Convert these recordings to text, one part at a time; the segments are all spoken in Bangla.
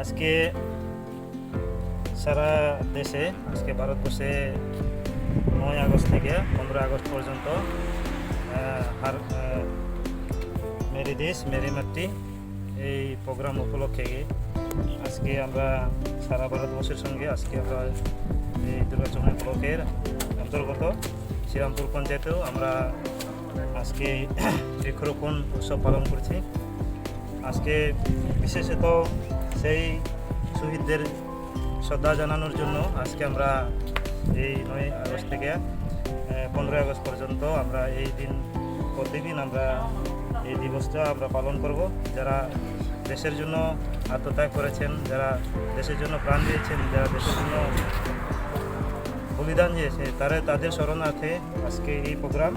আজকে সারা দেশে আজকে ভারতবর্ষে 9 আগস্ট থেকে 15 আগস্ট পর্যন্ত মেরি দেশ মেরি মাতৃ এই প্রোগ্রাম উপলক্ষে আজকে আমরা সারা ভারতবর্ষের সঙ্গে আজকে আমরা এই দুর্গাচরণ ব্লকের অন্তর্গত শ্রীরামপুর পঞ্চায়েতেও আমরা আজকে বৃক্ষরোপণ উৎসব পালন করছি। আজকে বিশেষত সেই শহীদদের শ্রদ্ধা জানানোর জন্য আজকে আমরা এই 9 আগস্ট থেকে 15 আগস্ট পর্যন্ত আমরা এই দিন প্রতিদিন আমরা এই দিবসটা আমরা পালন করব। যারা দেশের জন্য আত্মত্যাগ করেছেন, যারা দেশের জন্য প্রাণ দিয়েছেন, যারা দেশের জন্য বলিদান দিয়েছে তাদের স্মরণার্থে আজকে এই প্রোগ্রাম।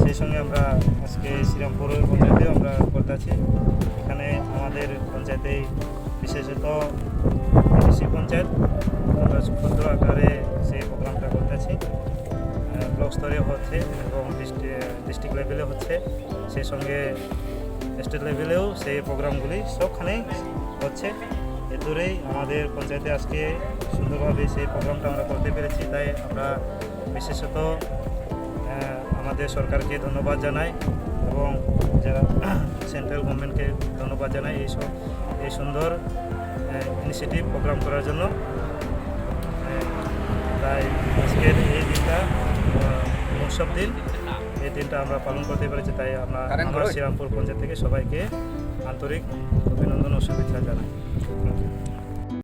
সেই সঙ্গে আমরা আজকে শ্রীরামপুর পঞ্চায়েতে আমরা করতে আছি। এখানে আমাদের পঞ্চায়েতে বিশেষত কৃষি পঞ্চায়েত আমরা ক্ষুদ্র আকারে সেই প্রোগ্রামটা করতে আছি। ব্লক স্তরে হচ্ছে এবং ডিস্ট্রিক্ট লেভেলে হচ্ছে, সেই সঙ্গে স্টেট লেভেলেও সেই প্রোগ্রামগুলি সবখানেই হচ্ছে। এ দূরেই আমাদের পঞ্চায়েতে আজকে সুন্দরভাবে সেই প্রোগ্রামটা আমরা করতে পেরেছি। তাই আমরা বিশেষত আমাদের সরকারকে ধন্যবাদ জানাই এবং যারা সেন্ট্রাল গভর্নমেন্টকে ধন্যবাদ জানাই এই সুন্দর ইনিশিয়েটিভ প্রোগ্রাম করার জন্য। তাই আজকের এই দিনটা উৎসব দিন, এই দিনটা আমরা পালন করতে পেরেছি। তাই আমরা শ্রীরামপুর পঞ্চায়েত থেকে সবাইকে আন্তরিক অভিনন্দন ও শুভেচ্ছা জানাই।